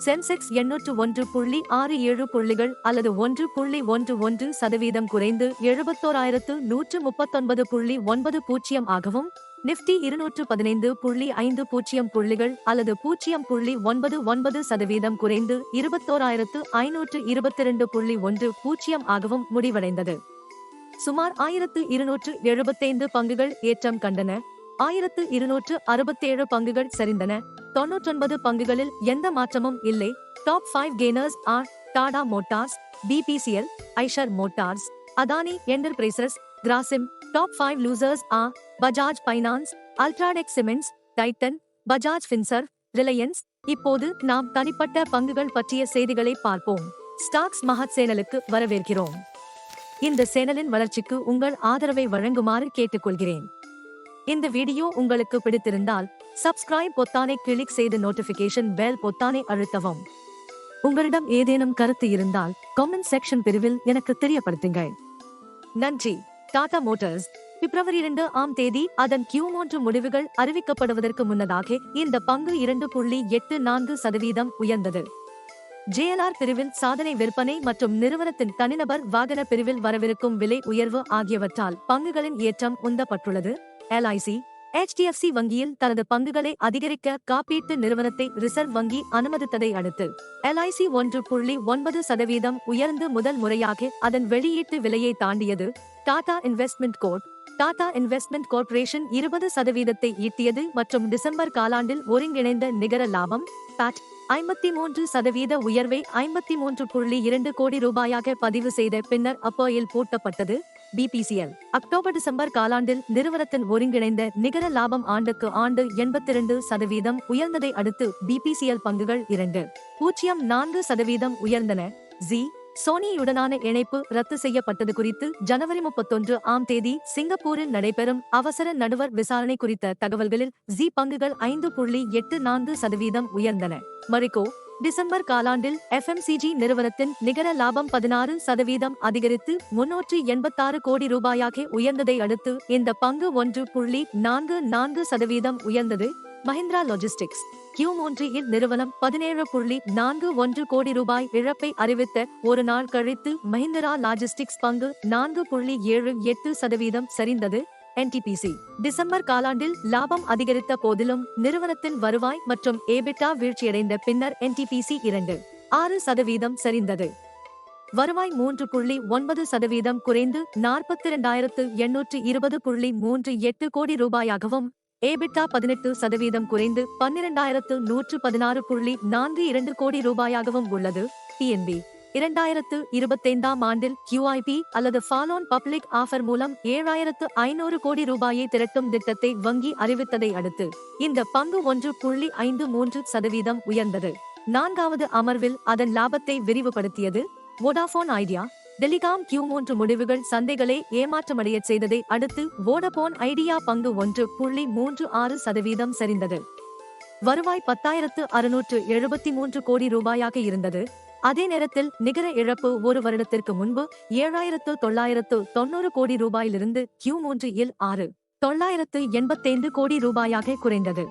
Sensex 801.67 புள்ளிகள் அல்லது 1.11% குறைந்து 71,139.90 ஆகவும், நிப்டி 215.50 புள்ளிகள் அல்லது 0.99% குறைந்து 21,522.10 ஆகவும் முடிவடைந்தது. சுமார் 1275 பங்குகள் ஏற்றம் கண்டன, 1267 பங்குகள் சரிந்தன, 99 பங்குகளில் எந்த மாற்றமும் இல்லை. Top 5 gainers are Tata Motors, BPCL, Eicher Motors, Adani Enterprises, Grasim. Top 5 losers are Bajaj Finance, UltraTech Cements, Titan, Bajaj Finserv, Reliance. இப்போது நாம் தனிப்பட்ட பங்குகள் பற்றிய செய்திகளை பார்ப்போம். ஸ்டாக்ஸ் மஹத் சேனலுக்கு வரவேற்கிறோம். இந்த சேனலின் வளர்ச்சிக்கு உங்கள் ஆதரவை வழங்குமாறு கேட்டுக்கொள்கிறேன். இந்த வீடியோ உங்களுக்கு பிடித்திருந்தால் சப்ஸ்கிரைப் பொத்தானை கிளிக் செய்து நோட்டிபிகேஷன் பெல் பொத்தானை அழுத்தவும். உங்களிடம் ஏதேனும் கருத்து இருந்தால் கமெண்ட் செக்ஷன் பிரிவில் எனக்கு தெரியப்படுத்துங்கள். நன்றி. டாடா மோட்டார்ஸ் பிப்ரவரி 2ஆம் தேதி அதன் Q3 முடிவுகள் அறிவிக்கப்படுவதற்கு முன்னதாக இந்த பங்கு 2.84% உயர்ந்தது. JLR பிரிவில் சாதனை விற்பனை மற்றும் நிறுவனத்தின் தனிநபர் வாகன பிரிவில் வரவிருக்கும் விலை உயர்வு ஆகியவற்றால் பங்குகளின் ஏற்றம் உந்தப்பட்டுள்ளது. LIC, HDFC வங்கியில் தனது பங்குகளை அதிகரிக்க காப்பீட்டு நிறுவனத்தை ரிசர்வ் வங்கி அனுமதித்ததை அடுத்து LIC 1.9% உயர்ந்து முதல் முறையாக அதன் வெளியீட்டு விலையை தாண்டியது. டாடா இன்வெஸ்ட்மெண்ட் கார்ப்பரேஷன் 20% ஈட்டியது மற்றும் டிசம்பர் காலாண்டில் ஒருங்கிணைந்த நிகர லாபம் PAT 53% உயர்வை 53.2 கோடி ரூபாயாக பதிவு செய்த பின்னர் அப்போயில் பூட்டப்பட்டது. BPCL அக்டோபர்-டிசம்பர் காலாண்டில் நிறுவனத்தின் ஒருங்கிணைந்த நிகர லாபம் ஆண்டுக்கு ஆண்டு 82% உயர்ந்ததை அடுத்து BPCL பங்குகள் 2.04% உயர்ந்தன. சோனியுடனான இணைப்பு ரத்து செய்யப்பட்டது குறித்து ஜனவரி 31ஆம் தேதி சிங்கப்பூரில் நடைபெறும் அவசர நடுவர் விசாரணை குறித்த தகவல்களில் பங்குகள் 5.84% உயர்ந்தன. மரிக்கோ டிசம்பர் காலாண்டில் FMCG நிறுவனத்தின் நிகர லாபம் 16% அதிகரித்து 386 கோடி ரூபாயாக உயர்ந்ததை அடுத்து இந்த பங்கு 1.44% உயர்ந்தது. மஹிந்திரா லாஜிஸ்டிக்ஸ் Q3 நிறுவனம் 17.41 கோடி ரூபாய் இழப்பை அறிவித்த ஒரு நாள் கழித்து மஹிந்திரா லாஜிஸ்டிக்ஸ் பங்கு 4.78% சரிந்தது. NTPC டிசம்பர் காலாண்டில் லாபம் அதிகரித்த போதிலும் நிறுவனத்தின் வருவாய் மற்றும் EBITDA வீழ்ச்சியடைந்த பின்னர் NTPC 2.6% சரிந்தது. வருவாய் 3.9% குறைந்து 42,820.38 கோடி ரூபாயாகவும், EBITDA 18% குறைந்து 12,116.42 கோடி ரூபாயாகவும் உள்ளது. PNB 2025ஆம் ஆண்டில் QIP அல்லது ஃபாலோன் பப்ளிக் ஆஃபர் மூலம் 7,500 கோடி ரூபாயை திரட்டும் திட்டத்தை வங்கி அறிவித்ததை அடுத்து இந்த பங்கு 1.53% உயர்ந்தது. 4வது அமர்வில் அதன் லாபத்தை விரிவுபடுத்தியது. வோடாஃபோன் ஐடியா டெலிகாம் Q3 முடிவுகள் சந்தைகளை ஏமாற்றமடைய செய்ததை அடுத்து வோடபோன் ஐடியா பங்கு 1.36% சரிந்தது. வருவாய் 10,673 கோடி ரூபாயாக இருந்தது. அதே நேரத்தில் நிகர இழப்பு ஒரு வருடத்திற்கு முன்பு 7,990 கோடி ரூபாயிலிருந்து Q3 6,985 கோடி ரூபாயாக குறைந்தது.